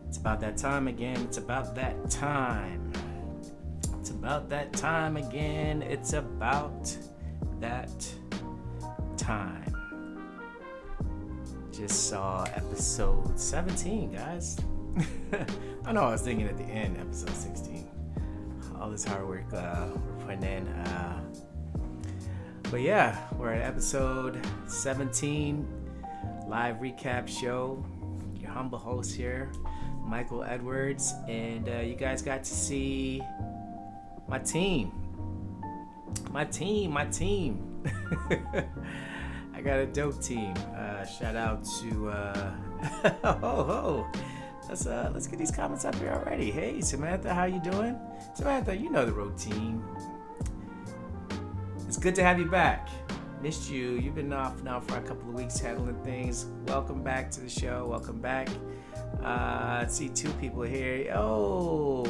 It's about that time again. It's about that time. It's about that time again. It's about that time. Just saw episode 17, guys. I know I was thinking at the end, episode 16. All this hard work we're putting in. But yeah, we're at episode 17, live recap show. Your humble host here, Michael Edwards, and you guys got to see my team. I got a dope team. Shout out to let's get these comments up here already. Hey Samantha, how you doing? Samantha, you know the routine. It's good to have you back. Missed you. You've been off now for a couple of weeks handling things. Welcome back to the show. Welcome back. I see two people here. Oh,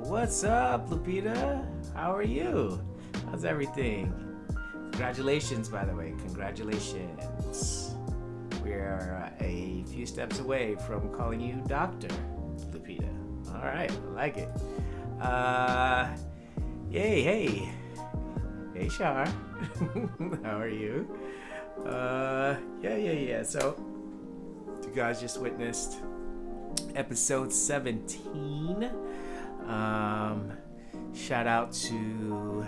what's up, Lupita? How are you? How's everything? Congratulations, by the way. Congratulations. We are a few steps away from calling you Dr. Lupita. All right, I like it. Yay, hey. Hey, Shar. How are you? Yeah. So, you guys just witnessed episode 17. Shout out to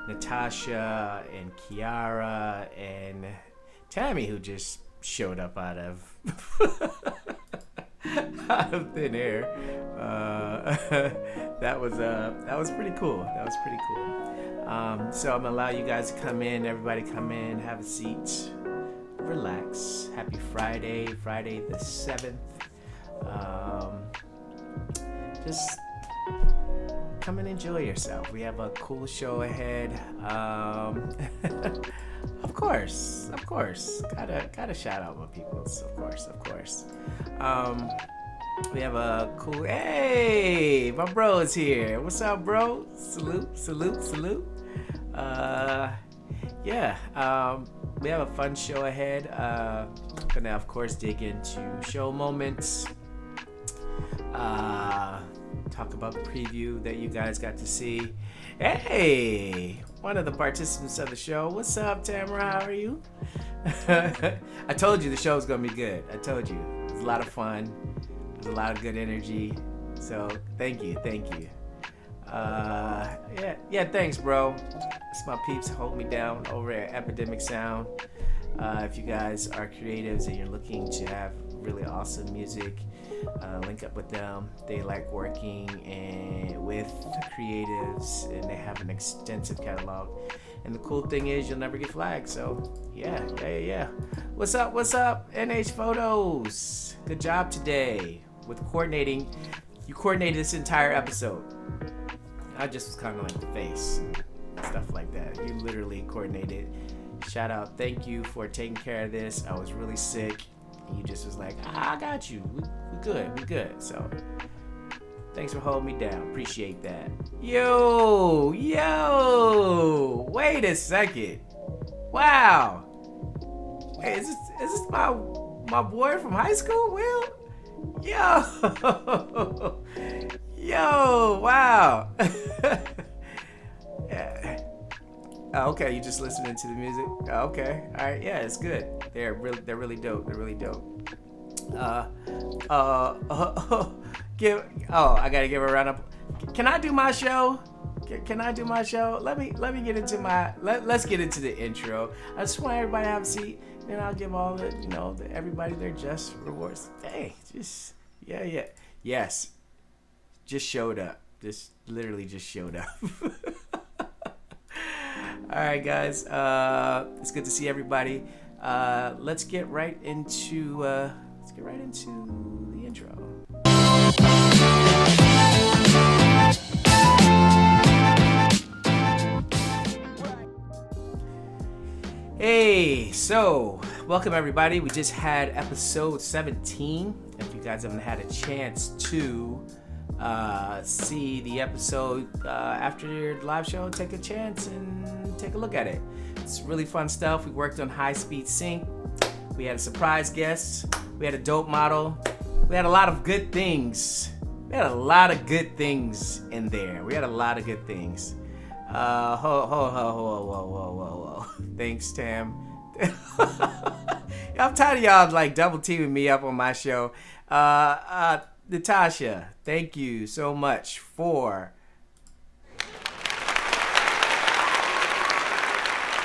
Natasha and Kiara and Tammy, who just showed up out of thin air. That was pretty cool. So I'm gonna allow you guys to come in. Everybody come in, have a seat, relax. Happy Friday the 7th. Just come and enjoy yourself. We have a cool show ahead. Of course. Gotta shout out my peoples. Of course. We have a cool. Hey, my bro is here. What's up, bro? Salute. We have a fun show ahead. Gonna of course dig into show moments. Talk about the preview that you guys got to see. Hey, one of the participants of the show. What's up, Tamara? How are you? I told you the show was gonna be good. I told you. It was a lot of fun. There's a lot of good energy. So thank you. Thanks, bro. It's my peeps hold me down over at Epidemic Sound. If you guys are creatives and you're looking to have really awesome music, link up with them. They like working with creatives, and they have an extensive catalog. And the cool thing is you'll never get flagged. So yeah. What's up? NH Photos. Good job today with coordinating. You coordinated this entire episode. I just was kind of like the face and stuff like that. You literally coordinated. Shout out. Thank you for taking care of this. I was really sick. And you just was like, I got you. We good. So thanks for holding me down. Appreciate that. Yo. Wait a second. Wow. Hey, is this my boy from high school, Will? Yo, wow. Yeah. Oh, okay, you just listening to the music? Oh, okay, all right, yeah, it's good. They're really dope. I gotta give a round up. Can I do my show? Can I do my show? Let me get into let's get into the intro. I just want everybody to have a seat, and I'll give all everybody their just rewards. Hey, yes, just showed up. Literally just showed up. All right, guys. It's good to see everybody. Let's get right into the intro. Hey, so welcome everybody. We just had episode 17. If you guys haven't had a chance to see the episode after your live show, take a chance and take a look at it. It's really fun stuff. We worked on high speed sync. We had a surprise guest. We had a dope model. We had a lot of good things. We had a lot of good things in there. We had a lot of good things. Whoa. Thanks, Tam. I'm tired of y'all like double teaming me up on my show. Natasha, thank you so much for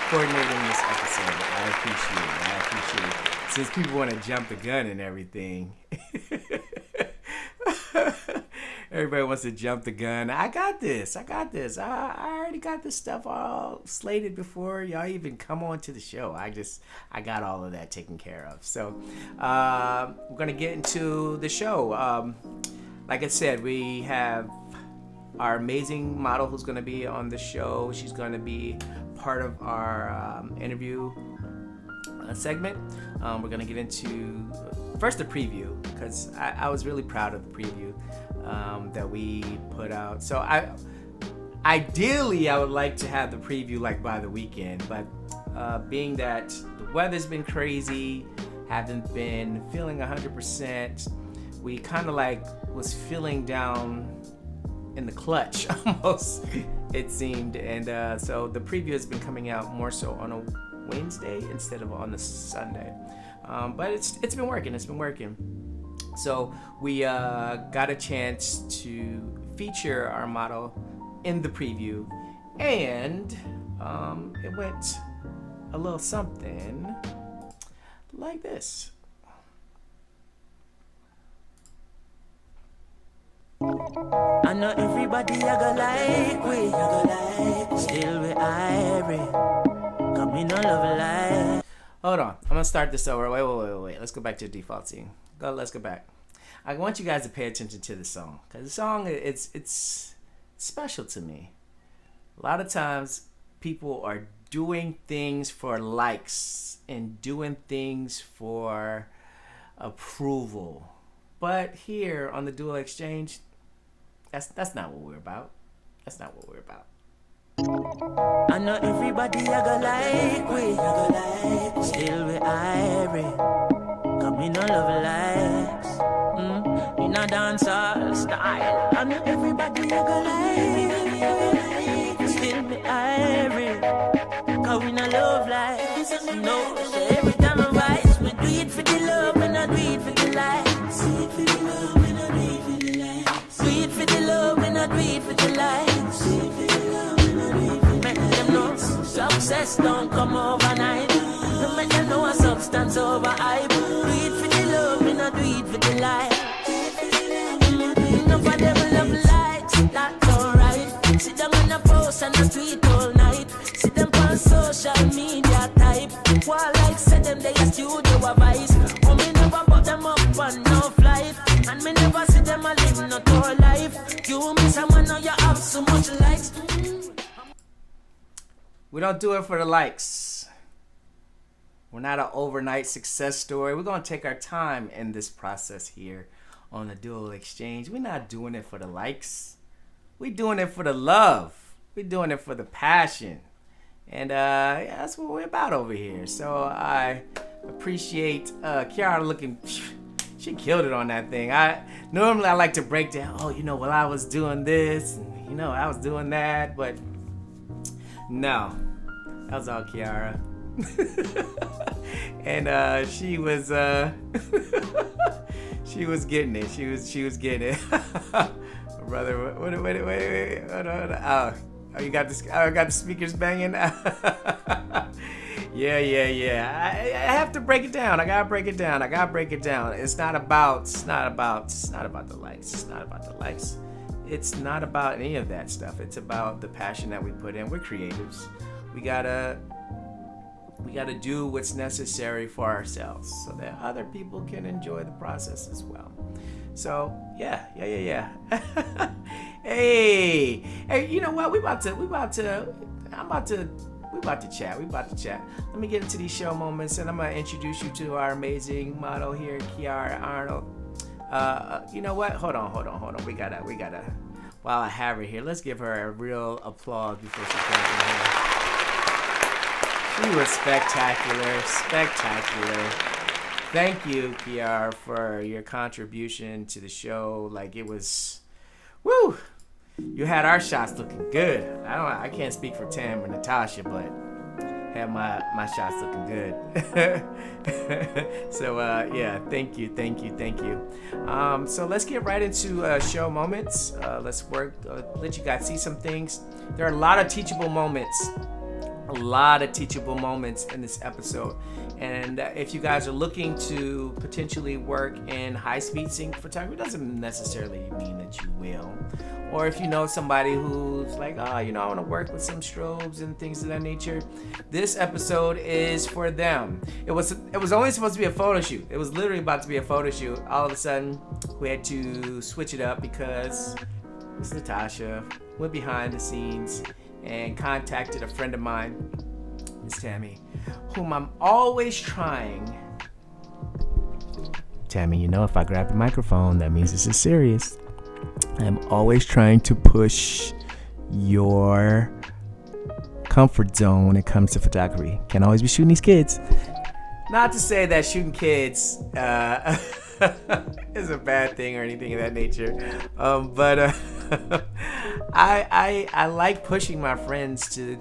coordinating this episode. I appreciate it. Since people want to jump the gun and everything. Everybody wants to jump the gun. I got this. I already got this stuff all slated before y'all even come on to the show. I got all of that taken care of. So we're going to get into the show. Like I said, we have our amazing model who's going to be on the show. She's going to be part of our interview segment. We're going to get into first the preview, because I was really proud of the preview that we put out. So ideally I would like to have the preview like by the weekend, but being that the weather's been crazy, haven't been feeling 100%, we kind of like was feeling down in the clutch almost, it seemed, and so the preview has been coming out more so on a Wednesday instead of on the Sunday, but it's been working. So we got a chance to feature our model in the preview, and it went a little something like this. I know everybody I go like we, still we irie, coming all over life. Hold on, I'm gonna start this over. Wait. Let's go back to the default scene. Let's go back. I want you guys to pay attention to the song, because the song, it's special to me. A lot of times people are doing things for likes and doing things for approval, but here on the Dual Exchange, that's not what we're about. That's not what we're about. I know everybody I go like we, still we irie, coming all over lives. In a dancehall style. I know everybody I go like, still me irie, cause we not love life. No, so every time I rise, we do it for the love and I do it for the lights. Do it for the love and I do it for the lights. Do it for the love and I do it for the lights. Do it for the love and I do it for the lights. Make them know success don't come overnight. No make them know a substance over hype. Do it for the love and I do it for the lights. No for them love lights, that's alright. Sit them on a post and a tweet all night. Sit them on social media type. While like said them they a studio a vice. Oh me never put them up on no flight. And me never see them a live no tour life. You miss someone now you have so much likes. We don't do it for the likes. We're not an overnight success story. We're gonna take our time in this process here on the Dual Exchange. We're not doing it for the likes. We're doing it for the love. We're doing it for the passion. And yeah, that's what we're about over here. So I appreciate Kiara looking, she killed it on that thing. Normally I like to break down, well, I was doing this, and I was doing that, but no, that was all Kiara. And she was she was getting it. She was getting it. Brother, wait. Hold on. Oh, you got this. I got the speakers banging. Yeah. I have to break it down. I gotta break it down. It's not about the likes. It's not about the likes. It's not about any of that stuff. It's about the passion that we put in. We're creatives. We gotta do what's necessary for ourselves so that other people can enjoy the process as well. So yeah. Hey, you know what? We about to chat. Let me get into these show moments, and I'm gonna introduce you to our amazing model here, Kiara Arnold. You know what? Hold on. We gotta. While I have her here, let's give her a real applause before she comes in here. She was spectacular. Thank you, Kiara, for your contribution to the show. Like, it was, woo! You had our shots looking good. I can't speak for Tam or Natasha, but had my shots looking good. So yeah, thank you. So let's get right into show moments. Let's let you guys see some things. There are a lot of teachable moments. In this episode, and if you guys are looking to potentially work in high-speed sync photography, doesn't necessarily mean that you will. Or if you know somebody who's like, oh, I want to work with some strobes and things of that nature, this episode is for them. It was only supposed to be a photo shoot. It was literally about to be a photo shoot. All of a sudden, we had to switch it up because Miss Natasha went behind the scenes and contacted a friend of mine, Miss Tammy, whom I'm always trying. Tammy, if I grab the microphone, that means this is serious. I'm always trying to push your comfort zone when it comes to photography. Can't always be shooting these kids. Not to say that shooting kids is a bad thing or anything of that nature, but I like pushing my friends to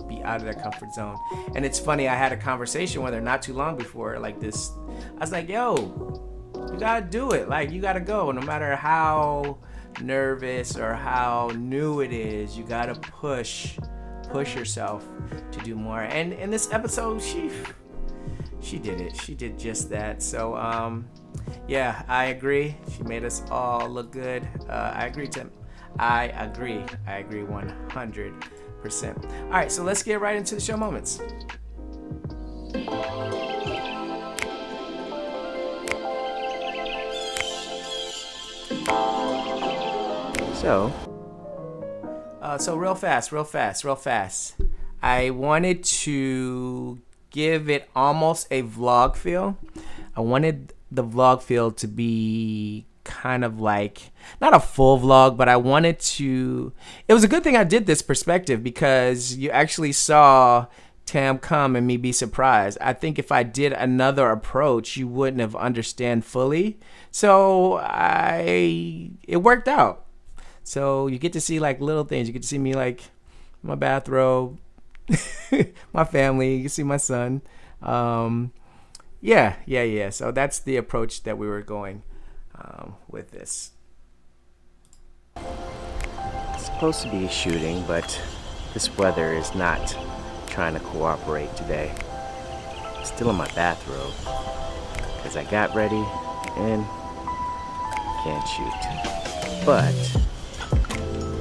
be out of their comfort zone. And it's funny, I had a conversation with her not too long before like this. I was like, yo, you gotta do it. Like, you gotta go. No matter how nervous or how new it is, you gotta push yourself to do more. And in this episode, she did it. She did just that. So yeah, I agree. She made us all look good. I agree, Tim. I agree 100%. All right, so let's get right into the show moments. So real fast. I wanted to give it almost a vlog feel. I wanted the vlog feel to be kind of like, not a full vlog, but I wanted to, it was a good thing I did this perspective because you actually saw Tam come and me be surprised. I think if I did another approach, you wouldn't have understand fully. So it worked out. So you get to see like little things. You get to see me like my bathrobe, my family. You can see my son. Yeah. So that's the approach that we were going with this. It's supposed to be shooting, but this weather is not trying to cooperate today. I'm still in my bathrobe because I got ready and can't shoot. But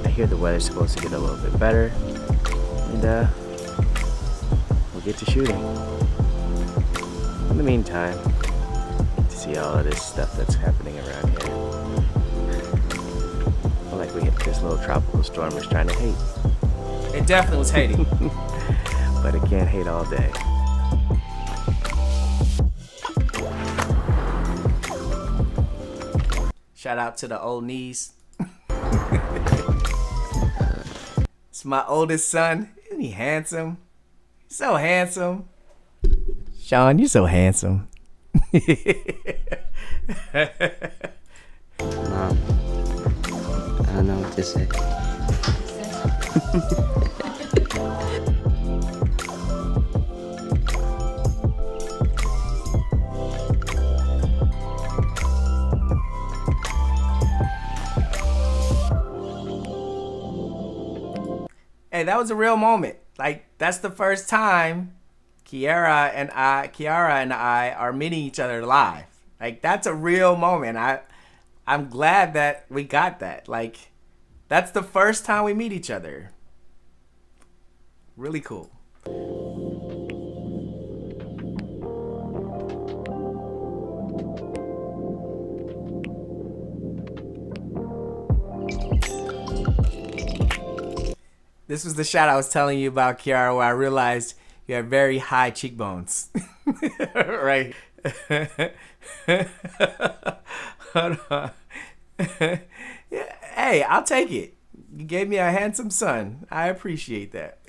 I hear the weather's supposed to get a little bit better, and we'll get to shooting. In the meantime, get to see all of this stuff that's happening around here. I feel like we hit this little tropical storm is trying to hate. It definitely was hating. But it can't hate all day. Shout out to the old knees. It's my oldest son. Isn't he handsome? So handsome. Sean, you're so handsome. Mom, I don't know what to say. Hey, that was a real moment. Like, that's the first time Kiara and I are meeting each other live. Like, that's a real moment. I'm glad that we got that. Like, that's the first time we meet each other. Really cool. This was the shot I was telling you about, Kiara, where I realized you have very high cheekbones. Right. Hold on. Yeah, hey, I'll take it. You gave me a handsome son. I appreciate that.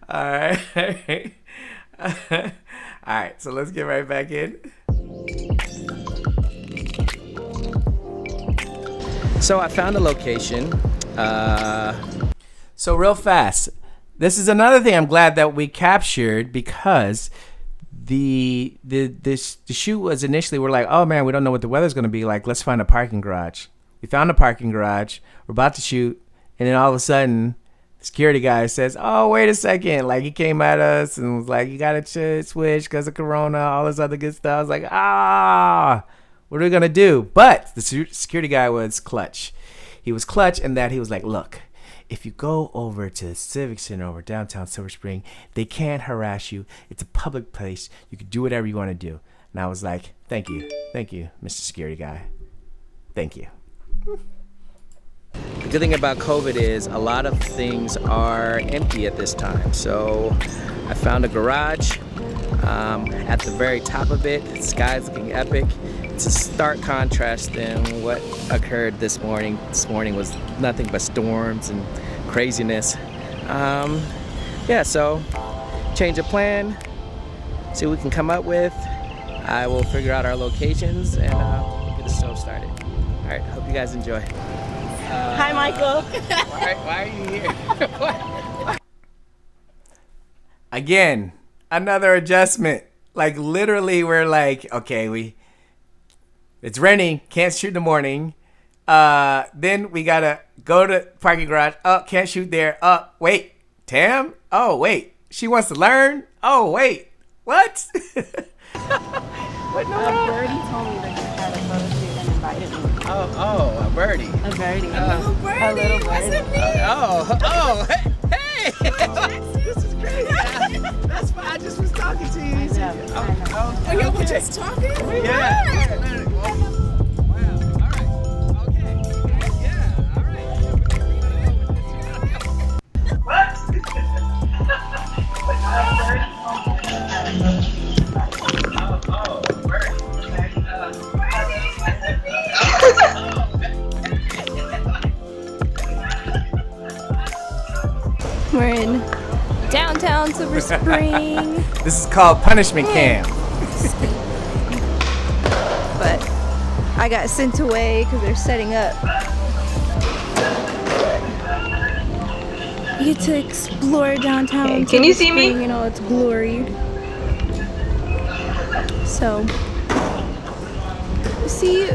All right. All right, so let's get right back in. So I found a location. So real fast, this is another thing I'm glad that we captured, because the shoot was initially, we're like, oh man, we don't know what the weather's gonna be like. Let's find a parking garage. We found a parking garage. We're about to shoot, and then all of a sudden, the security guy says, oh, wait a second. Like, he came at us and was like, you gotta switch because of Corona, all this other good stuff. I was like, what are we gonna do? But the security guy was clutch. He was clutch in that he was like, look, if you go over to the Civic Center over downtown Silver Spring, they can't harass you. It's a public place. You can do whatever you want to do. And I was like, thank you, Mr. Security Guy. Thank you. The good thing about COVID is a lot of things are empty at this time. So I found a garage at the very top of it. The sky's looking epic. It's a stark contrast than what occurred this morning. This morning was nothing but storms and craziness. Yeah, so change of plan, see what we can come up with. I will figure out our locations and get the stove started. All right, hope you guys enjoy. Hi, Michael. Why are you here? Again, another adjustment. Like, literally, we're like, okay, it's raining, can't shoot in the morning. Then we gotta go to parking garage. Oh, can't shoot there. Oh, wait, Tam? Oh, wait, she wants to learn? Oh, wait, what? What? No, Birdie told me that you had a photo shoot and invited me. Oh, a birdie. A birdie. A little birdie. Wasn't me? Hey. This is crazy. That's why I just was talking to you. I know. Oh, y'all were just talking? Yeah. Wow. All right. Okay. Yeah. All right. What? We're in downtown Silver Spring. This is called Punishment Cam. But I got sent away because they're setting up. You get to explore downtown. Hey, can you see me? You know, it's glory. So, see,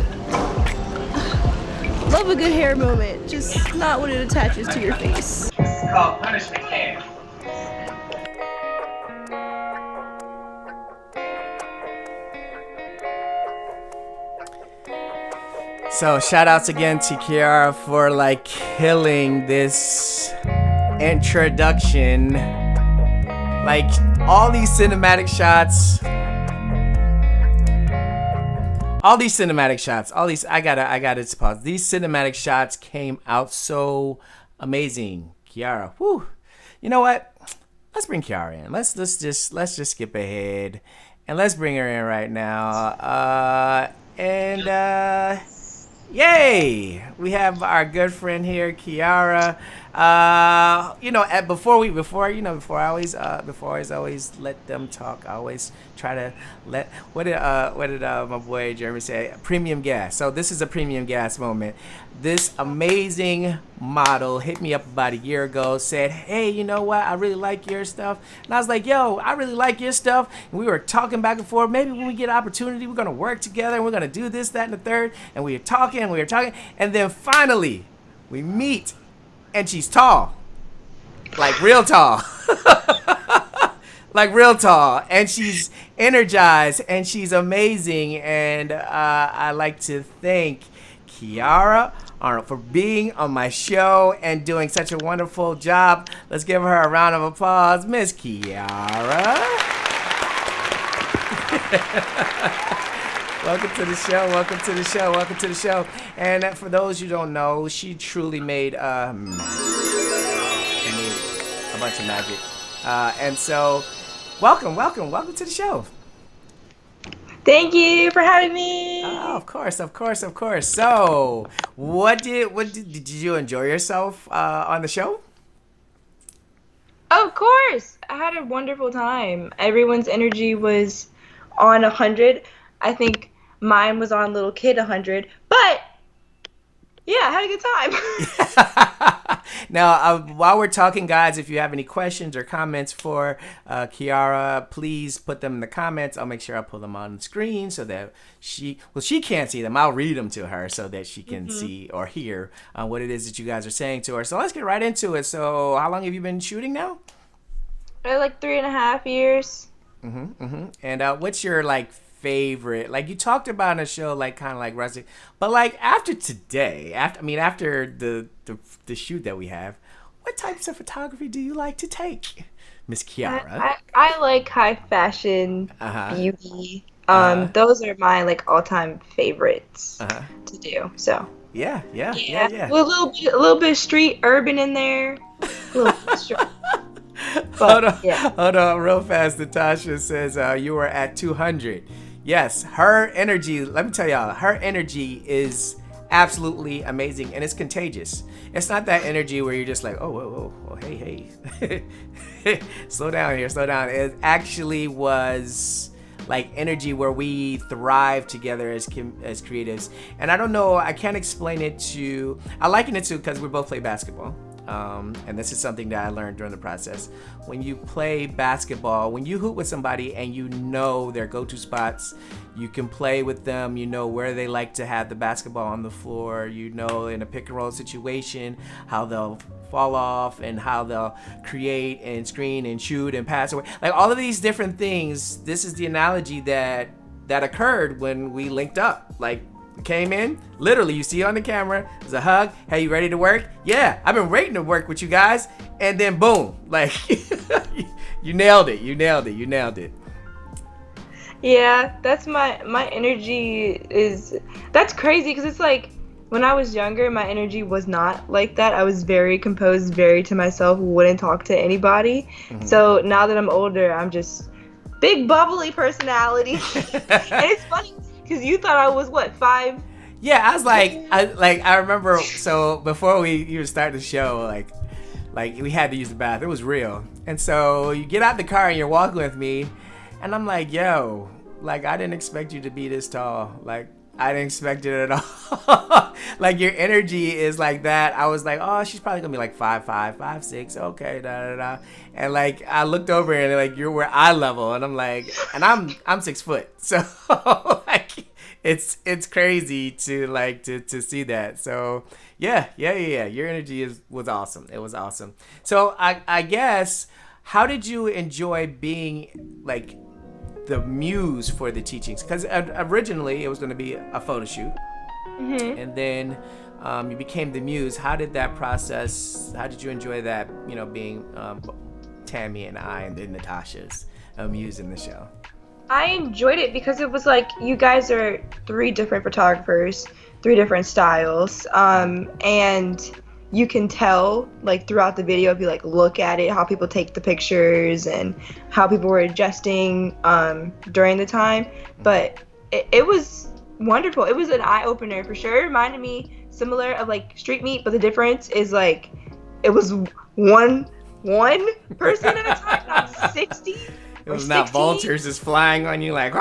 love a good hair moment, just not when it attaches to your face. This is called Punishment Cam. So shout outs again to Kiara for like killing this introduction. Like all these cinematic shots. I gotta pause. These cinematic shots came out so amazing. Kiara, whew. You know what? Let's bring Kiara in. Let's just skip ahead and let's bring her in right now. Yay! We have our good friend here, Kiara. Before I always let them talk. I always try to let what did my boy Jeremy say? Premium gas. So this is a premium gas moment. This amazing model hit me up about a year ago, said, hey, you know what? I really like your stuff. And I was like, yo, I really like your stuff. And we were talking back and forth. Maybe when we get an opportunity, we're going to work together and we're going to do this, that, and the third. And we were talking. And then finally, we meet. And she's tall. Like real tall. Like real tall. And she's energized. And she's amazing. And I like to thank Kiara Arnold for being on my show and doing such a wonderful job. Let's give her a round of applause. Miss Kiara. Welcome to the show. And for those you don't know, she truly made a bunch of magic. And so, welcome to the show. Thank you for having me. Oh, of course. So, did you enjoy yourself on the show? Of course, I had a wonderful time. Everyone's energy was on 100. I think mine was on little kid 100, but yeah, I had a good time. Now, while we're talking, guys, if you have any questions or comments for Kiara, please put them in the comments. I'll make sure I put them on the screen so that she can't see them. I'll read them to her so that she can see or hear what it is that you guys are saying to her. So let's get right into it. So how long have you been shooting now? Like 3.5 years. And what's your like favorite? Like you talked about in a show, like kind of like rustic, but like after today, after the shoot that we have, what types of photography do you like to take, Miss Kiara? I like high fashion, beauty. Those are my like all-time favorites to do. So yeah. With a little bit of street urban in there. A little bit of street. Hold on, real fast. Natasha says you were at 200. Yes, her energy. Let me tell y'all, her energy is absolutely amazing, and it's contagious. It's not that energy where you're just like, oh, whoa, hey, slow down here, slow down. It actually was like energy where we thrive together as creatives. And I don't know, I can't explain it to. I liken it to because we both play basketball. And this is something that I learned during the process. When you play basketball, when you hoop with somebody and you know their go-to spots, you can play with them, you know where they like to have the basketball on the floor, you know in a pick and roll situation how they'll fall off and how they'll create and screen and shoot and pass away. Like all of these different things, this is the analogy that occurred when we linked up. Like came in, literally, you see on the camera, there's a hug. Hey, you ready to work? Yeah, I've been waiting to work with you guys. And then boom, like you nailed it. Yeah, that's my energy that's crazy because it's like when I was younger, my energy was not like that. I was very composed, very to myself, wouldn't talk to anybody. So now that I'm older, I'm just big bubbly personality. And it's funny because you thought I was what, 5? Yeah, I was like, I remember. So before we even start the show, like we had to use the bathroom. It was real. And so you get out the car and you're walking with me, and I'm like, yo, like I didn't expect you to be this tall. Like I didn't expect it at all. Like your energy is like that. I was like, oh, she's probably gonna be like 5'5", 5'6". Okay, And like I looked over and like you're where eye level, and I'm like, and I'm 6 foot. So like it's crazy to like to see that. So yeah. Your energy was awesome. It was awesome. So I guess, how did you enjoy being like the muse for the teachings? Because originally it was going to be a photo shoot, and then you became the muse. How did that process? How did you enjoy that? You know, being Tammy and I, and then Natasha's muse in the show. I enjoyed it because it was like you guys are 3 different photographers, 3 different styles, and you can tell like throughout the video if you like look at it how people take the pictures and how people were adjusting during the time. But it was wonderful. It was an eye-opener for sure. It reminded me similar of like Street Meet, but the difference is like it was one person at a time, not 60. It was not vultures just flying on you like,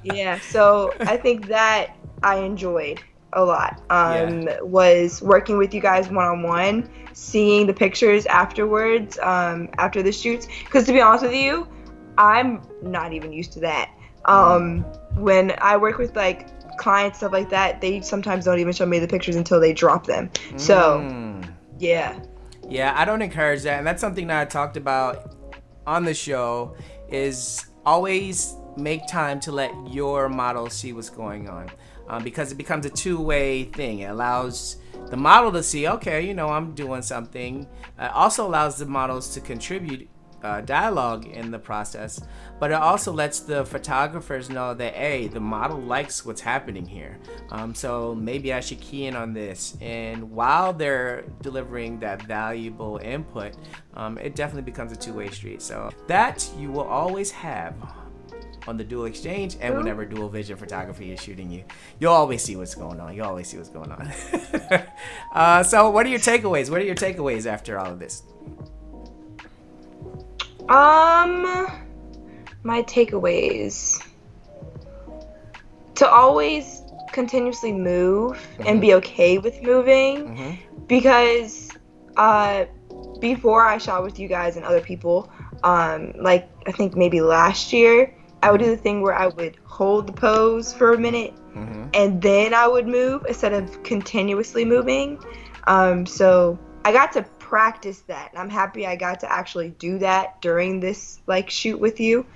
yeah. So I think that I enjoyed a lot. Was working with you guys one-on-one, seeing the pictures afterwards, after the shoots. Because to be honest with you, I'm not even used to that. When I work with like clients, stuff like that, they sometimes don't even show me the pictures until they drop them. So yeah. Yeah, I don't encourage that, and that's something that I talked about on the show, is always make time to let your model see what's going on, because it becomes a two-way thing. It allows the model to see, okay, you know, I'm doing something. It also allows the models to contribute dialogue in the process, but it also lets the photographers know that, hey, the model likes what's happening here, so maybe I should key in on this. And while they're delivering that valuable input, it definitely becomes a two-way street. So that you will always have on the dual exchange and whenever dual vision photography is shooting you. You'll always see what's going on. You'll always see what's going on. So what are your takeaways? What are your takeaways after all of this? My takeaways. To always continuously move and be okay with moving, because before I shot with you guys and other people, like I think maybe last year, I would do the thing where I would hold the pose for a minute and then I would move instead of continuously moving. So I got to practice that, and I'm happy I got to actually do that during this like shoot with you.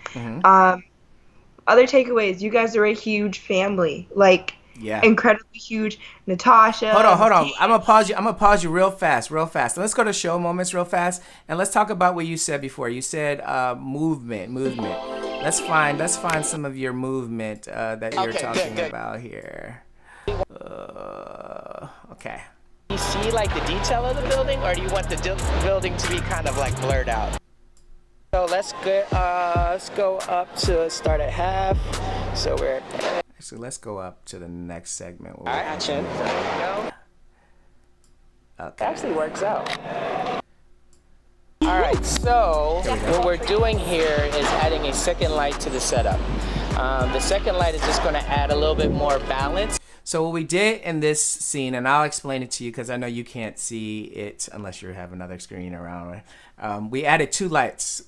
Other takeaways: you guys are a huge family, like incredibly huge. Natasha. Hold on. I'm gonna pause you real fast. Let's go to show moments real fast, and let's talk about what you said before. You said movement. Let's find some of your movement that you're talking about here. Okay. You see like the detail of the building, or do you want the building to be kind of like blurred out? So let's go up to start at half. So we're actually, let's go up to the next segment. All right, action. There we go. Okay. Actually works out. All right, so what we're doing here is adding a second light to the setup. The second light is just going to add a little bit more balance. So what we did in this scene, and I'll explain it to you because I know you can't see it unless you have another screen around. We added two lights.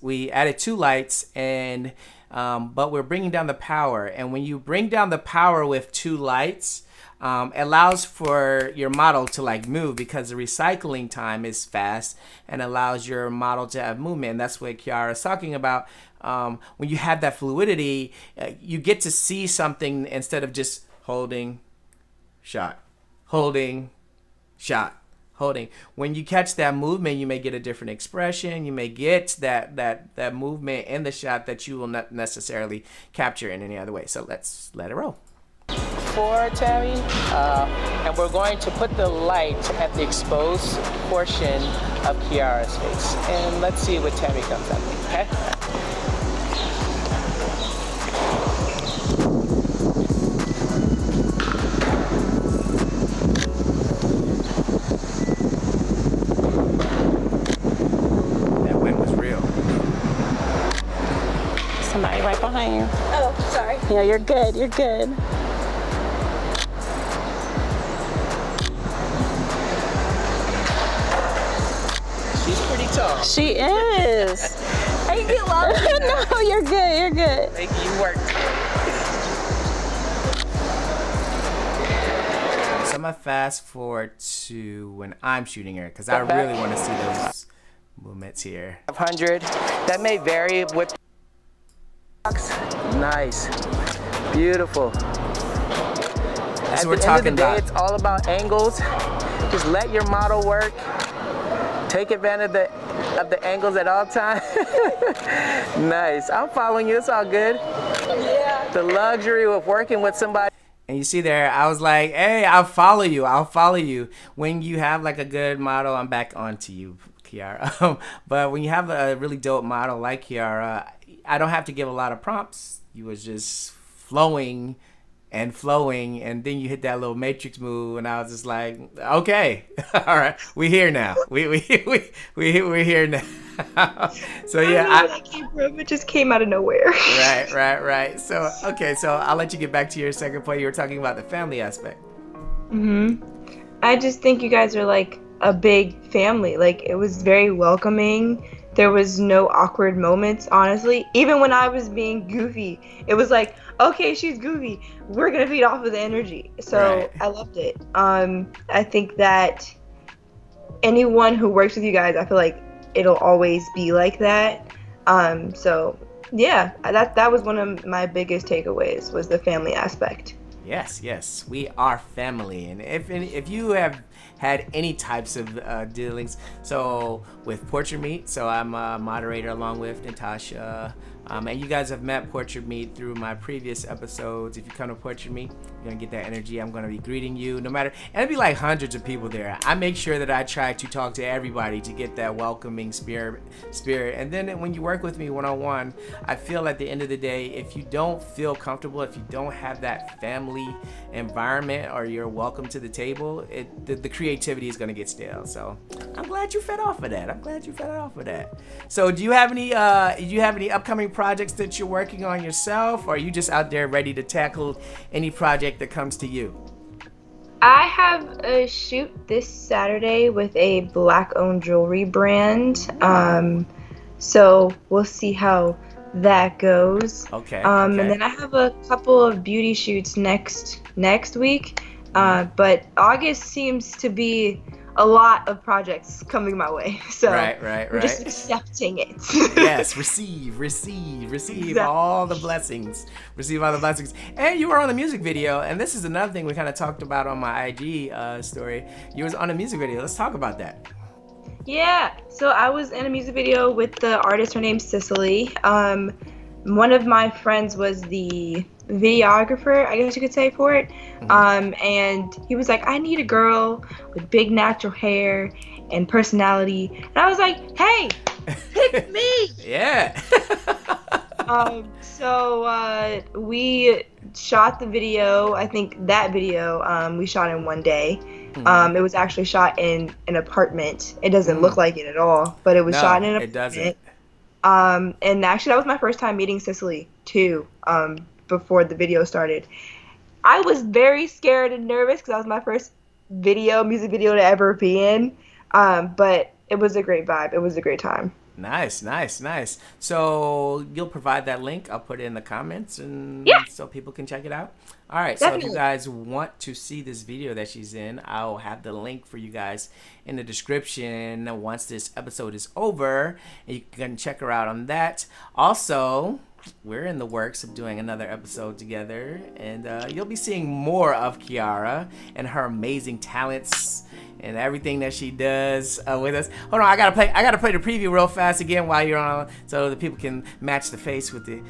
And but we're bringing down the power. And when you bring down the power with two lights, it allows for your model to like move because the recycling time is fast and allows your model to have movement. And that's what Kiara is talking about. When you have that fluidity, you get to see something instead of just holding, shot, holding, shot, holding. When you catch that movement, you may get a different expression. You may get that movement in the shot that you will not necessarily capture in any other way. So let's let it roll. For Tammy, and we're going to put the light at the exposed portion of Kiara's face. And let's see what Tammy comes up with, okay? Somebody right behind you. Oh, sorry. Yeah, you're good. You're good. She's pretty tall. She is. I can get loud. No, you're good. You're good. Make you work. So I'm gonna fast forward to when I'm shooting her because I really want to see those movements here. 500. That may vary with. Nice. Beautiful. That's what we're At the end of talking the day, about. it's all about angles. Just let your model work. Take advantage of the angles at all times. Nice. I'm following you. It's all good. Yeah. The luxury of working with somebody. And you see there, I was like, hey, I'll follow you. When you have like a good model, I'm back onto you, Kiara. But when you have a really dope model like Kiara, I don't have to give a lot of prompts. You was just flowing, and then you hit that little matrix move, and I was just like, okay, all right, we here now. We're here now. So yeah, I don't know where that came from. It just came out of nowhere. Right. So okay, so I'll let you get back to your second point. You were talking about the family aspect. I just think you guys are like a big family. Like, it was very welcoming. There was no awkward moments, honestly. Even when I was being goofy, it was like, okay, she's goofy. We're gonna feed off of the energy. So Right. I loved it. I think that anyone who works with you guys, I feel like it'll always be like that. So yeah, that was one of my biggest takeaways, was the family aspect. Yes, we are family, and if you have had any types of dealings, so with Portrait Meet, so I'm a moderator along with Natasha, And you guys have met Portrait Meet through my previous episodes. If you come to Portrait Meet, you're gonna get that energy. I'm gonna be greeting you no matter, and it'll be like hundreds of people there. I make sure that I try to talk to everybody to get that welcoming spirit. And then when you work with me one-on-one, I feel at the end of the day, if you don't feel comfortable, if you don't have that family environment or you're welcome to the table, the creativity is gonna get stale. So I'm glad you fed off of that. So do you have any upcoming projects that you're working on yourself, or are you just out there ready to tackle any project that comes to you? I have a shoot this Saturday with a black-owned jewelry brand. So we'll see how that goes. Okay. And then I have a couple of beauty shoots next week. But August seems to be a lot of projects coming my way. So right. I'm just accepting it. Yes, receive Exactly. all the blessings. Receive all the blessings. And you were on the music video, and this is another thing we kind of talked about on my IG story. You was on a music video. Let's talk about that. Yeah, so I was in a music video with the artist. Her name's Cicely. One of my friends was the videographer, I guess you could say, for it. And he was like, I need a girl with big natural hair and personality. And I was like, hey, pick me. Yeah. So we shot the video. I think that video we shot in one day. It was actually shot in an apartment. It doesn't look like it at all, but it was shot in an apartment. It doesn't. And actually that was my first time meeting Cicely too, before the video started. I was very scared and nervous because that was my first music video to ever be in. But it was a great vibe. It was a great time. Nice. So you'll provide that link. I'll put it in the comments, and so people can check it out. All right. Definitely. So if you guys want to see this video that she's in, I'll have the link for you guys in the description once this episode is over, and you can check her out on that. Also, we're in the works of doing another episode together, and you'll be seeing more of Kiara and her amazing talents and everything that she does with us. Hold on, I gotta play the preview real fast again while you're on, so the people can match the face with the.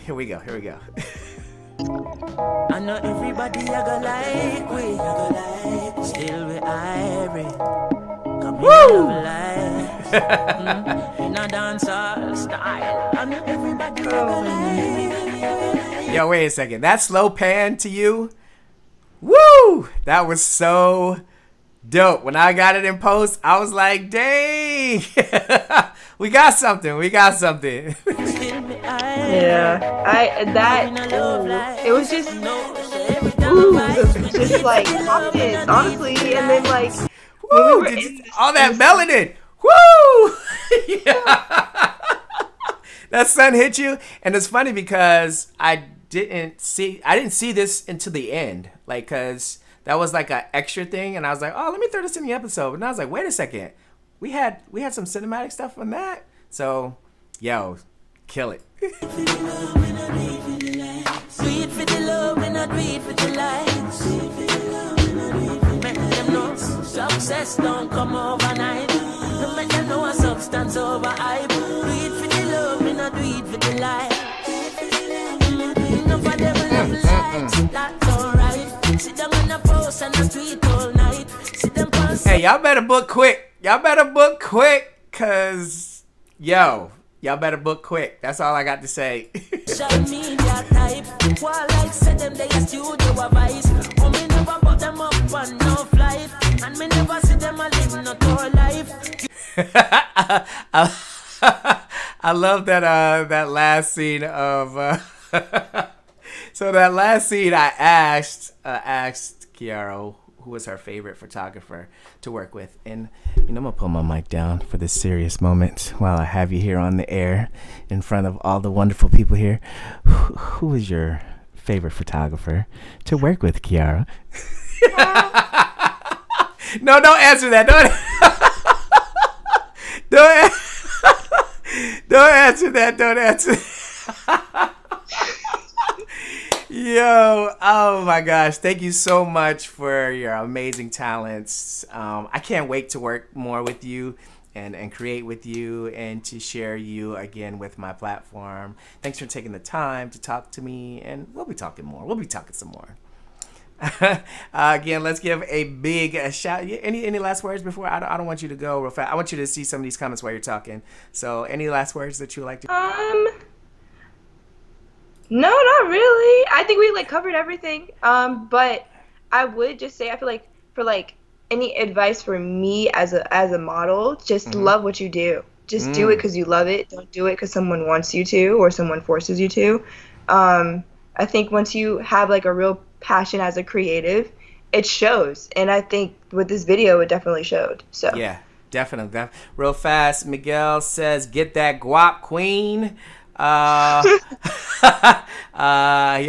Here we go. I know everybody I go like we, still we irie. Come in life, in a dancehall style. I know everybody I go like. Yo, wait a second. That slow pan to you, woo! That was so dope. When I got it in post, I was like, dang, we got something. Yeah, it was just, like confidence, honestly, and then like, woo, all that melanin, woo, yeah. That sun hit you, and it's funny because I didn't see this until the end, like, cause that was like an extra thing, and I was like, oh, let me throw this in the episode, and I was like, wait a second, we had some cinematic stuff on that, so, yo, kill it. Do it for the love and not do it for the lights. Make them know success don't come overnight. Don't make them know a substance over hype. Do it for the love and not do it for the lights. Enough of them love lights, that's alright. Sit down on a post and a tweet all night. Sit them post. Hey, y'all better book quick, cause yo. Y'all better book quick. That's all I got to say. Social media type. While I said them they a studio advice. Oh, me never put them up on no flight. And me never see them a live no tour life. I love that last scene of so that last scene I asked Kiara who was her favorite photographer to work with. And I'm gonna pull my mic down for this serious moment while I have you here on the air in front of all the wonderful people here. Who is your favorite photographer to work with, Kiara? No, don't answer that. Don't answer that. Yo, oh my gosh, thank you so much for your amazing talents. I can't wait to work more with you and create with you and to share you again with my platform. Thanks for taking the time to talk to me, and we'll be talking more. We'll be talking some more. Again, let's give a big shout. Any last words before? I don't want you to go real fast. I want you to see some of these comments while you're talking. So, any last words that you would like to? No, not really. I think we like covered everything. But I would just say I feel like for like any advice for me as a model, just love what you do. Just do it because you love it. Don't do it because someone wants you to or someone forces you to. I think once you have like a real passion as a creative, it shows. And I think with this video, it definitely showed. So yeah, definitely. Real fast, Miguel says, "Get that guap, queen." He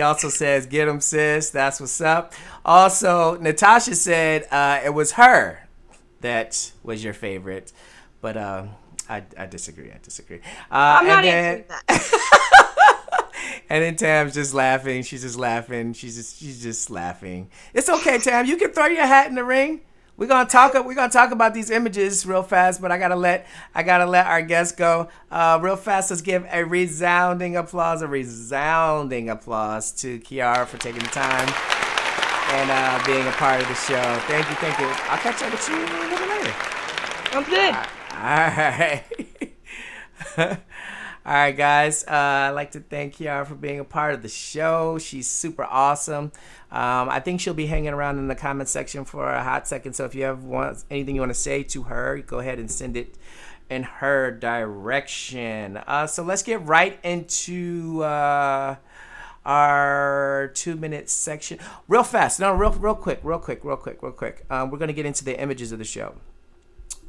also says, "Get him, sis. That's what's up." Also, Natasha said it was her that was your favorite, but I disagree. I'm not answering that. And then Tam's just laughing. She's just laughing. She's just laughing. It's okay, Tam. You can throw your hat in the ring. We're gonna talk about these images real fast, but I gotta let our guests go. Real fast, let's give a resounding applause to Kiara for taking the time and being a part of the show. Thank you. I'll catch up with you a little later. I'm good. All right. All right, guys. I'd like to thank Kiara for being a part of the show. She's super awesome. I think she'll be hanging around in the comment section for a hot second. So if you have anything you want to say to her, go ahead and send it in her direction. So let's get right into our 2-minute section. Real fast. No, real quick. We're going to get into the images of the show.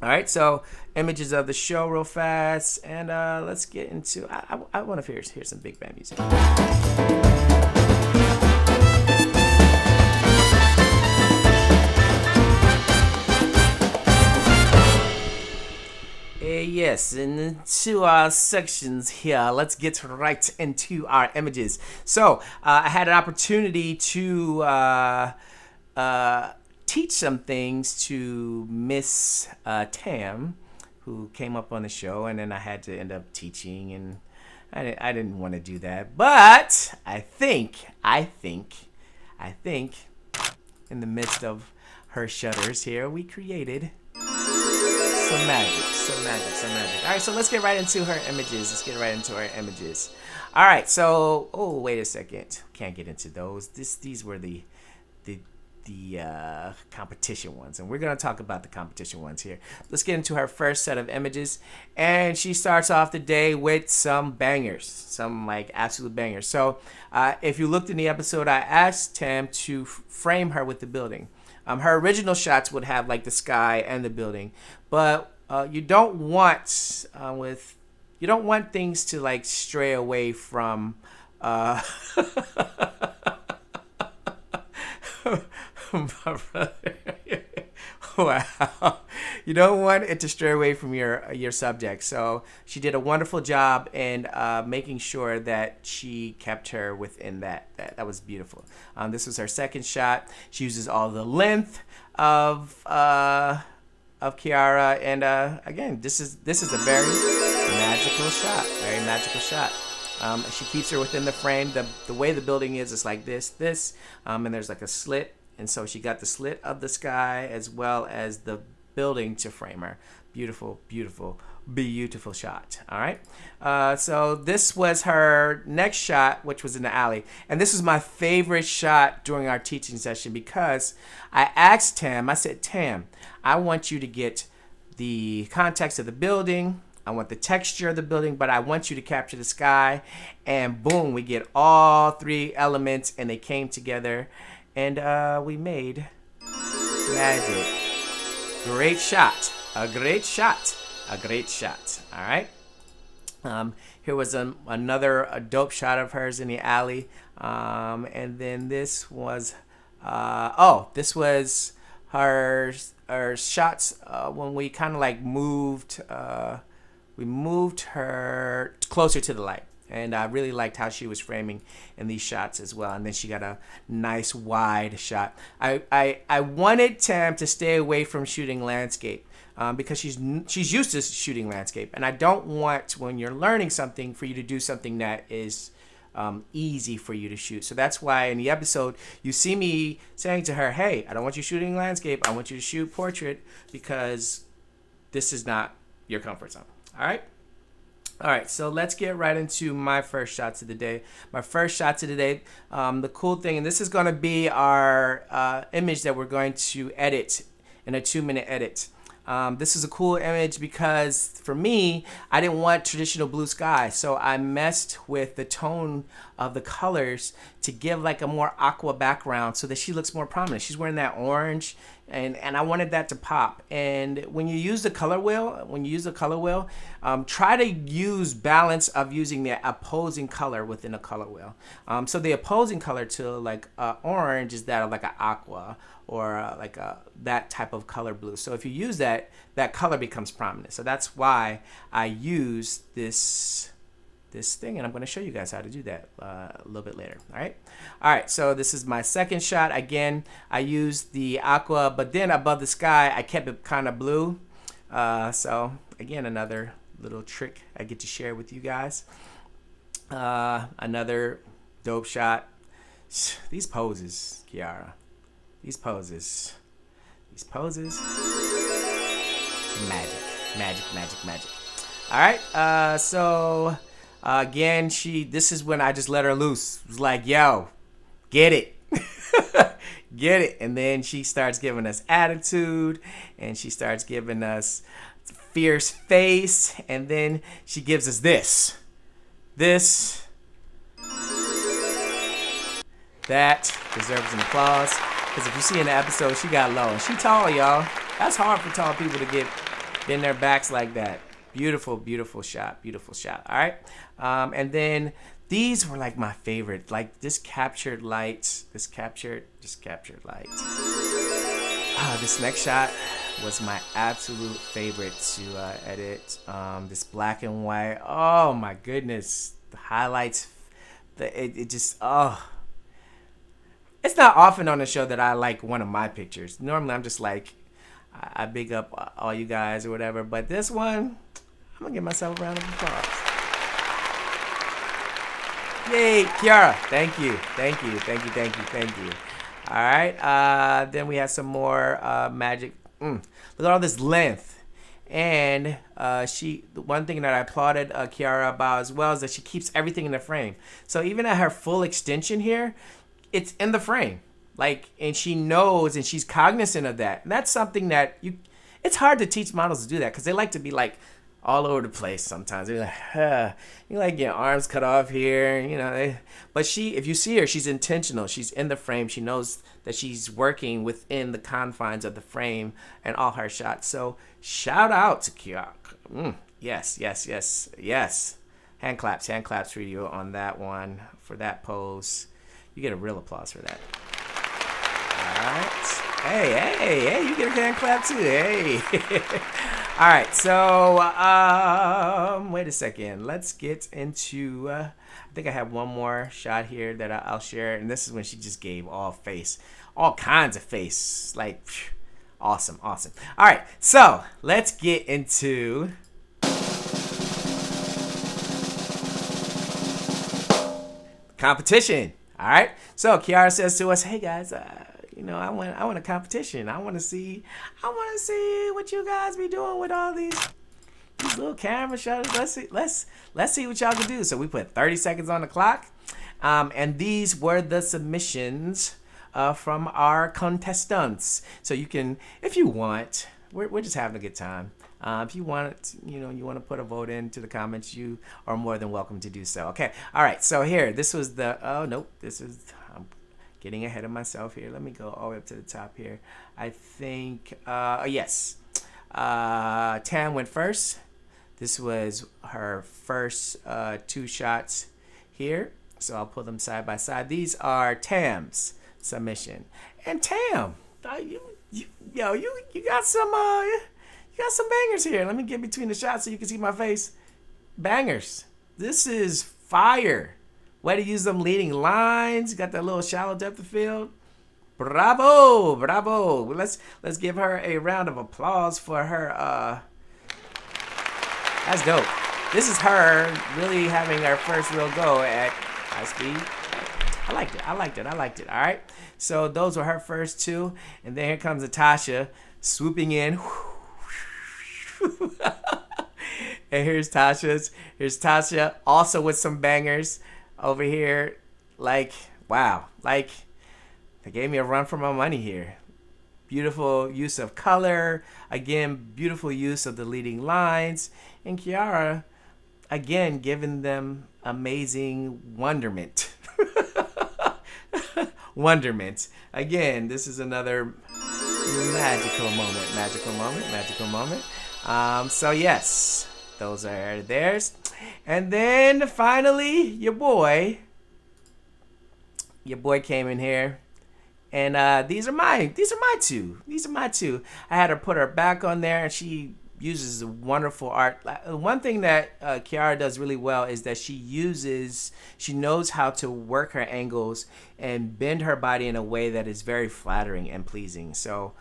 All right, so images of the show real fast, and let's get into. I want to hear some big band music. Yes, into our sections here. Let's get right into our images. So I had an opportunity to teach some things to Miss Tam, who came up on the show, and then I had to end up teaching, and I didn't want to do that. But I think in the midst of her shutters here, we created some magic. All right, so let's get right into her images. All right, so wait a second, can't get into those. These were the competition ones, and we're going to talk about the competition ones here. Let's get into her first set of images, and she starts off the day with some bangers, some like absolute bangers. So if you looked in the episode, I asked Tam to frame her with the building. Her original shots would have like the sky and the building, but you don't want things to like stray away from my brother. Wow. You don't want it to stray away from your subject. So she did a wonderful job in making sure that she kept her within that. That was beautiful. This was her second shot. She uses all the length of Kiara, and again, this is a very magical shot. She keeps her within the frame. The way the building is, it's like this, and there's like a slit. And so she got the slit of the sky as well as the building to frame her. Beautiful shot. All right. So this was her next shot, which was in the alley. And this was my favorite shot during our teaching session because I asked Tam, I said, Tam, I want you to get the context of the building. I want the texture of the building, but I want you to capture the sky. And boom, we get all three elements and they came together. And we made magic. A great shot. All right. Here was another dope shot of hers in the alley. And then this was, this was her shots when we kind of like moved her closer to the light. And I really liked how she was framing in these shots as well. And then she got a nice wide shot. I wanted Tam to stay away from shooting landscape. because she's used to shooting landscape, and I don't want, when you're learning something, for you to do something that is easy for you to shoot. So that's why in the episode you see me saying to her, hey, I don't want you shooting landscape, I want you to shoot portrait, because this is not your comfort zone. All right, so let's get right into my first shots of the day. My first shots of the day, the cool thing, and this is going to be our image that we're going to edit in a 2-minute edit. This is a cool image because for me, I didn't want traditional blue sky, so I messed with the tone of the colors to give like a more aqua background so that she looks more prominent. She's wearing that orange, and I wanted that to pop. And when you use the color wheel, try to use balance of using the opposing color within a color wheel. So the opposing color to like orange is that of like an aqua, or like that type of color blue. So if you use that, that color becomes prominent. So that's why I use this thing, and I'm going to show you guys how to do that a little bit later. All right, so this is my second shot. Again, I used the aqua, but then above the sky I kept it kind of blue. So again, another little trick I get to share with you guys. Another dope shot. These poses, Kiara. These poses. Magic. All right, so again, this is when I just let her loose. It was like, yo, get it. Get it. And then she starts giving us attitude, and she starts giving us fierce face, and then she gives us this. That deserves an applause. Because if you see in the episode, she got low. And she tall, y'all. That's hard for tall people to get in their backs like that. Beautiful shot. All right. And then these were like my favorite. Like this captured light. This light. This next shot was my absolute favorite to edit. This black and white. Oh my goodness. The highlights. It's not often on the show that I like one of my pictures. Normally I'm just like, I big up all you guys or whatever. But this one, I'm going to give myself a round of applause. Yay, Kiara. Thank you. All right. Then we have some more magic. Look at all this length. And the one thing that I applauded Kiara about as well is that she keeps everything in the frame. So even at her full extension here, it's in the frame, and she knows, and she's cognizant of that. And that's something that it's hard to teach models to do that, because they like to be like all over the place sometimes. They're like, you like your arms cut off here, but if you see her, she's intentional. She's in the frame. She knows that she's working within the confines of the frame and all her shots. So shout out to Kiara. Yes. Hand claps for you on that one, for that pose. You get a real applause for that. All right. Hey, you get a hand clap too. Hey. All right, so wait a second. Let's get into, I think I have one more shot here that I'll share. And this is when she just gave all kinds of face. Like, awesome. All right, so let's get into competition. All right, so Kiara says to us, "Hey guys, I want a competition. I want to see what you guys be doing with all these little camera shots. Let's see what y'all can do." So we put 30 seconds on the clock, and these were the submissions from our contestants. So you can, if you want, we're just having a good time. If you want, you want to put a vote into the comments, you are more than welcome to do so. Okay. All right. So here, this was I'm getting ahead of myself here. Let me go all the way up to the top here. I think, yes. Tam went first. This was her first 2 shots here. So I'll put them side by side. These are Tam's submission. And Tam, you got some, you got some bangers here. Let me get between the shots so you can see my face. Bangers. This is fire. Way to use them leading lines. Got that little shallow depth of field. Bravo, bravo. Let's give her a round of applause for her. That's dope. This is her really having her first real go at high speed. I liked it. All right. So those were her first two. And then here comes Natasha swooping in. And here's Tasha's. Here's Tasha also with some bangers over here. Like, wow. Like, they gave me a run for my money here. Beautiful use of color. Again, beautiful use of the leading lines. And Kiara, again, giving them amazing wonderment. Wonderment. Again, this is another magical moment. So yes, those are theirs. And then finally, your boy came in here. And these are my two. I had her put her back on there, and she uses wonderful art. One thing that Kiara does really well is that she knows how to work her angles and bend her body in a way that is very flattering and pleasing. So,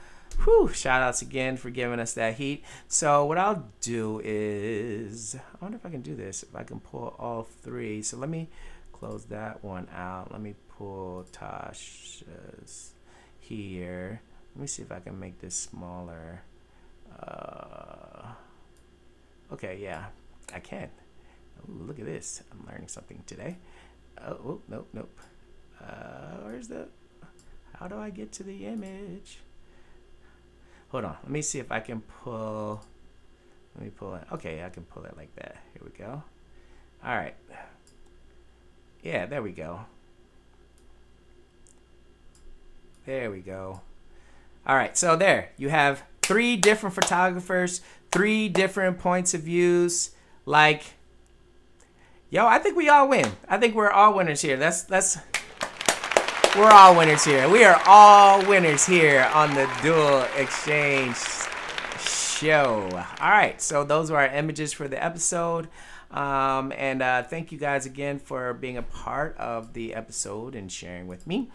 shout outs again for giving us that heat. So what I'll do is, I wonder if I can do this, if I can pull all three. So let me close that one out. Let me pull Tasha's here. Let me see if I can make this smaller. Okay, yeah, I can. Ooh, look at this. I'm learning something today. Oh, nope. How do I get to the image? Hold on. Let me see if I can pull. Let me pull it. Okay, I can pull it like that. Here we go. All right. Yeah, there we go. There we go. All right, so there you have 3 different photographers, 3 different points of views. Like, yo, I think we all win. I think we're all winners here. We're all winners here. We are all winners here on the Dual Exchange Show. All right, so those were our images for the episode. Thank you guys again for being a part of the episode and sharing with me.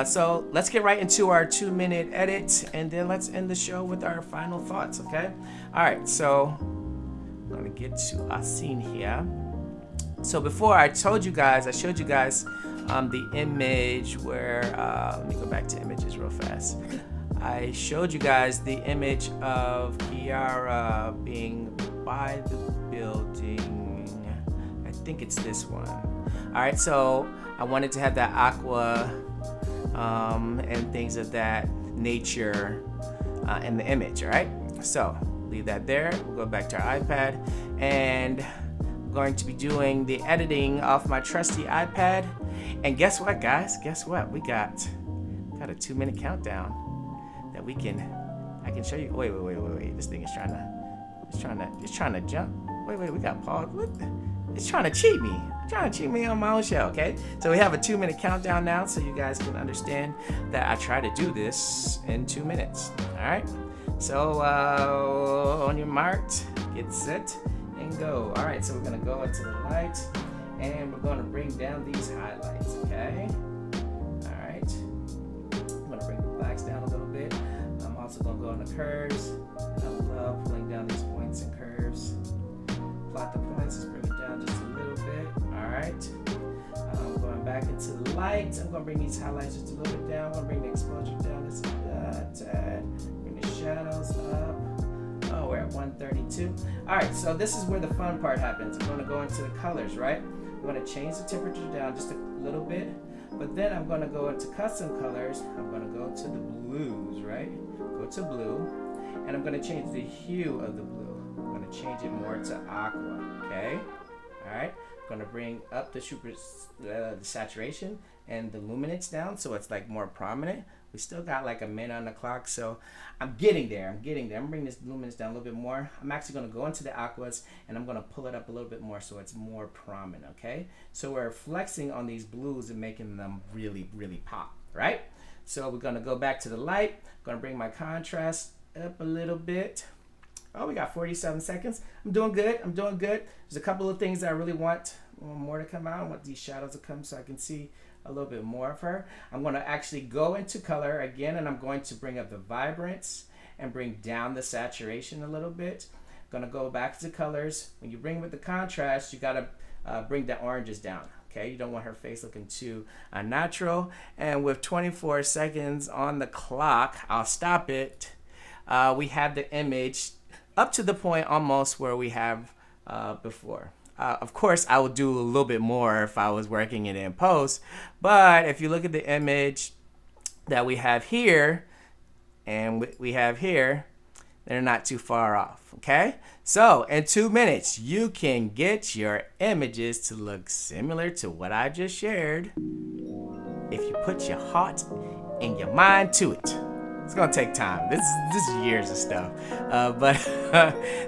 So let's get right into our 2-minute edit, and then let's end the show with our final thoughts, okay? All right, so I'm gonna get to our scene here. So before I showed you guys the image where, let me go back to images real fast. I showed you guys the image of Kiara being by the building. I think it's this one. All right, so I wanted to have that aqua and things of that nature in the image, all right? So leave that there. We'll go back to our iPad, and I'm going to be doing the editing off my trusty iPad. And guess what, guys? Guess what? We got a 2-minute countdown that I can show you. Wait. This thing is trying to jump. Wait, we got pause. What? It's trying to cheat me. On my own show, okay? So we have a 2-minute countdown now, so you guys can understand that I try to do this in 2 minutes. All right? So on your marked, get set, and go. All right, so we're gonna go into the light, and we're gonna bring down these highlights, okay? All right. I'm gonna bring the blacks down a little bit. I'm also gonna go on the curves. I love pulling down these points and curves. Plot the points, just bring it down just a little bit. All right. I'm going back into the light. I'm going to bring these highlights just a little bit down. I'm going to bring the exposure down just a tad. Bring the shadows up. Oh, we're at 132. All right, so this is where the fun part happens. I'm going to go into the colors, right? I'm going to change the temperature down just a little bit. But then I'm going to go into custom colors. I'm going to go to the blues, right? Go to blue. And I'm going to change the hue of the blue. I'm going to change it more to aqua, okay? All right, I'm going to bring up the saturation and the luminance down so it's like more prominent. We still got like a minute on the clock, so I'm getting there. I'm going to bring this luminance down a little bit more. I'm actually going to go into the aquas, and I'm going to pull it up a little bit more so it's more prominent, okay? So we're flexing on these blues and making them really, really pop, right? So we're going to go back to the light. I'm going to bring my contrast up a little bit. Oh, we got 47 seconds. I'm doing good. There's a couple of things that I really want more to come out. I want these shadows to come so I can see a little bit more of her. I'm going to actually go into color again, and I'm going to bring up the vibrance and bring down the saturation a little bit. Going to go back to colors. When you bring with the contrast, you got to bring the oranges down. Okay, you don't want her face looking too unnatural. And with 24 seconds on the clock, I'll stop it. We have the image up to the point almost where we have before. Of course, I would do a little bit more if I was working it in post. But if you look at the image that we have here and we have here, they're not too far off, okay? So in 2 minutes, you can get your images to look similar to what I just shared if you put your heart and your mind to it. It's gonna take time. This is years of stuff, but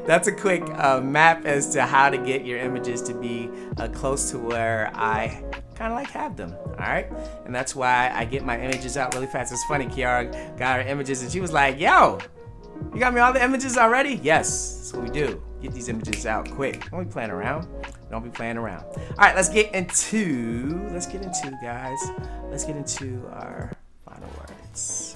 that's a quick map as to how to get your images to be close to where I kind of like have them. All right, and that's why I get my images out really fast. It's funny, Kiara got her images and she was like, "Yo, you got me all the images already?" Yes, that's what we do. Get these images out quick. Don't be playing around. Don't be playing around. All right, let's get into guys. Let's get into our final words.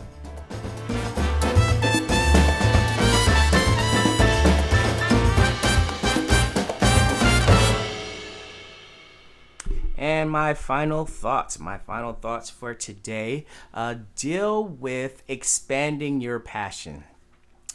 And my final thoughts for today deal with expanding your passion.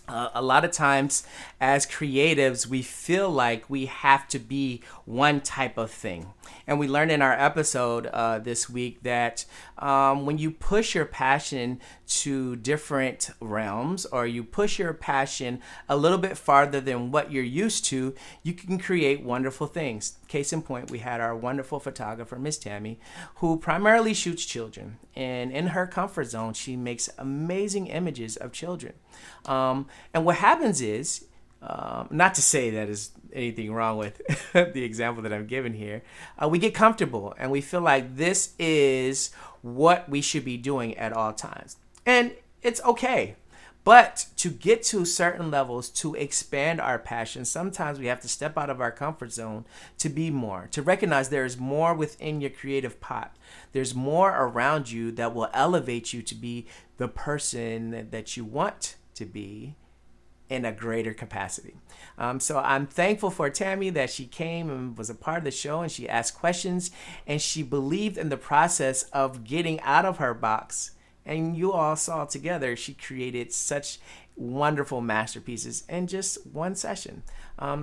A lot of times as creatives, we feel like we have to be one type of thing. And we learned in our episode this week that when you push your passion to different realms, or you push your passion a little bit farther than what you're used to, you can create wonderful things. Case in point, we had our wonderful photographer, Miss Tammy, who primarily shoots children. And in her comfort zone, she makes amazing images of children. And what happens is, not to say that there's anything wrong with the example that I'm giving here, we get comfortable and we feel like this is what we should be doing at all times. And it's okay. But to get to certain levels, to expand our passion, sometimes we have to step out of our comfort zone to be more, to recognize there is more within your creative pot. There's more around you that will elevate you to be the person that you want to be in a greater capacity. So I'm thankful for Tammy that she came and was a part of the show, and she asked questions and she believed in the process of getting out of her box. And you all saw together, she created such wonderful masterpieces in just one session.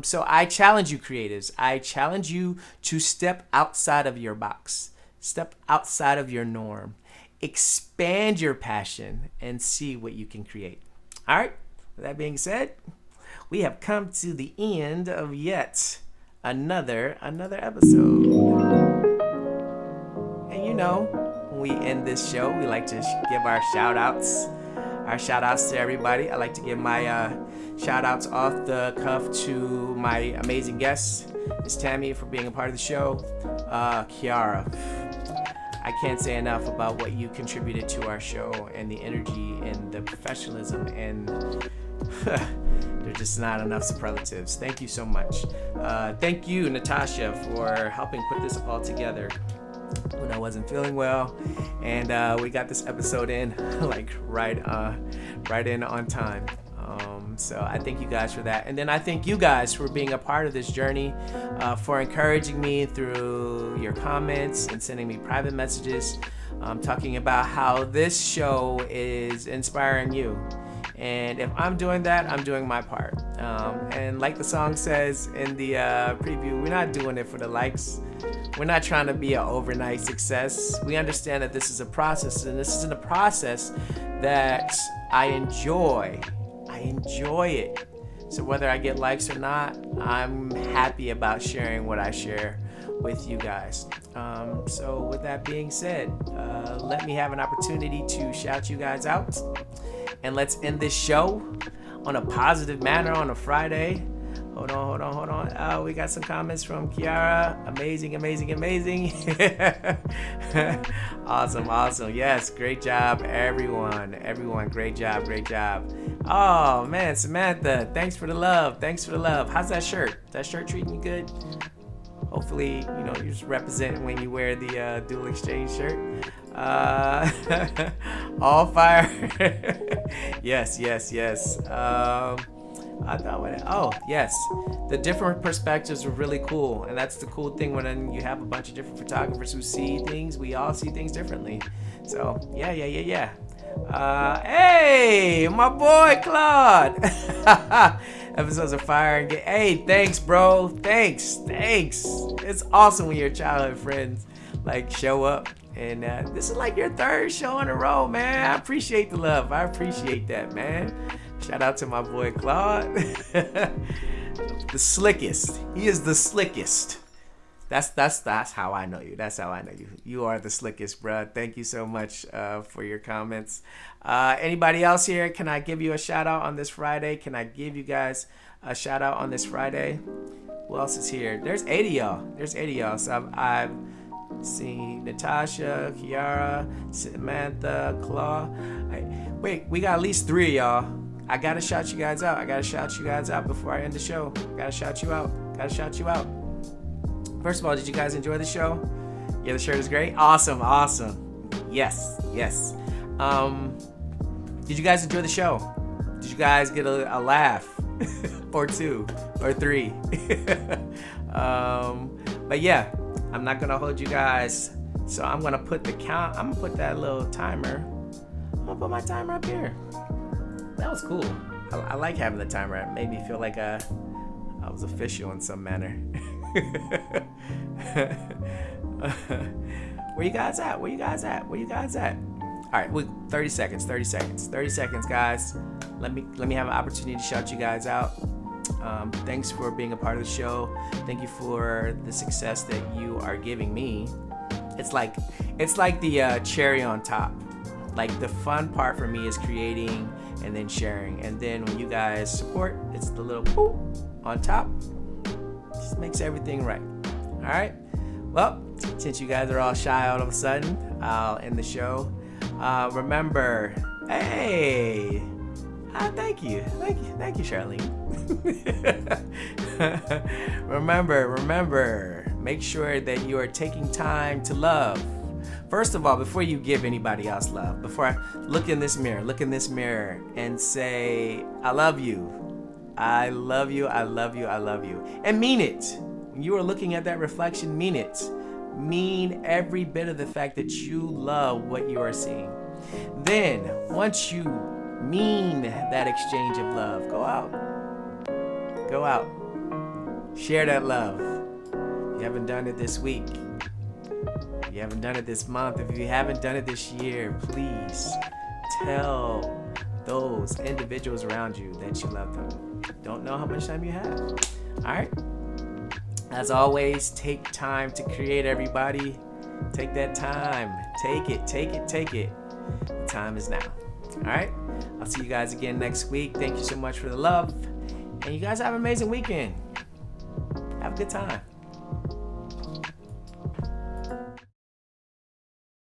So I challenge you, creatives. I challenge you to step outside of your box, step outside of your norm, expand your passion, and see what you can create. All right, with that being said, we have come to the end of yet another episode. And you know, when we end this show, we like to give our shout outs to everybody. I like to give my shout outs off the cuff to my amazing guests, Miss Tammy, for being a part of the show. Kiara, I can't say enough about what you contributed to our show, and the energy and the professionalism, and there's just not enough superlatives. Thank you so much. Thank you, Natasha, for helping put this all together when I wasn't feeling well, and we got this episode in like right in on time. So I thank you guys for that, and then I thank you guys for being a part of this journey, for encouraging me through your comments and sending me private messages, talking about how this show is inspiring you. And if I'm doing that, I'm doing my part. And like the song says in the preview, we're not doing it for the likes. We're not trying to be an overnight success. We understand that this is a process, and this isn't a process that I enjoy. I enjoy it. So whether I get likes or not, I'm happy about sharing what I share with you guys. So with that being said, let me have an opportunity to shout you guys out. And let's end this show on a positive manner on a Friday. Hold on. We got some comments from Kiara. Amazing. Awesome. Yes, great job, everyone. Great job. Oh, man, Samantha, thanks for the love. How's that shirt? That shirt treating you good? Hopefully, you know, you're just representing when you wear the dual exchange shirt. All fire. Yes. I thought, oh yes, the different perspectives are really cool, and that's the cool thing when you have a bunch of different photographers who see things. We all see things differently. So yeah. Hey, my boy Claude. Episodes are fire and hey, thanks, bro. Thanks. It's awesome when your childhood friends like show up. And this is like your third show in a row, man. I appreciate the love. I appreciate that, man. Shout out to my boy Claude. The slickest. He is the slickest. That's how I know you. That's how I know you. You are the slickest, bruh. Thank you so much for your comments. Anybody else here? Can I give you a shout out on this Friday? Can I give you guys a shout out on this Friday? Who else is here? There's 80 y'all. So I've seen Natasha, Kiara, Samantha, Claw. Wait, we got at least 3 of y'all. I gotta shout you guys out before I end the show. Gotta shout you out. First of all, did you guys enjoy the show? Yeah, the shirt is great. Awesome. Yes. Did you guys enjoy the show? Did you guys get a laugh? Or 2 or 3? But yeah, I'm not gonna hold you guys. So I'm gonna put the count. I'm gonna put that little timer. I'm gonna put my timer up here. That was cool. I like having the timer. It made me feel like I was official in some manner. Where you guys at? All right, 30 seconds, guys. Let me have an opportunity to shout you guys out. Thanks for being a part of the show. Thank you for the success that you are giving me. It's like the cherry on top. Like the fun part for me is creating and then sharing, and then when you guys support, it's the little boop on top. Just makes everything right. All right. Well, since you guys are all shy all of a sudden, I'll end the show. Remember, hey, thank you, Charlene. Remember, make sure that you are taking time to love. First of all, before you give anybody else love, before I look in this mirror and say, I love you. And mean it. When you are looking at that reflection, mean it. Mean every bit of the fact that you love what you are seeing. Then, once you mean that exchange of love, go out. Share that love. If you haven't done it this week, if you haven't done it this month, if you haven't done it this year, please tell those individuals around you that you love them. Don't know how much time you have. All right. As always, take time to create, everybody. Take that time. Take it. The time is now. All right. I'll see you guys again next week. Thank you so much for the love. And you guys have an amazing weekend. Have a good time.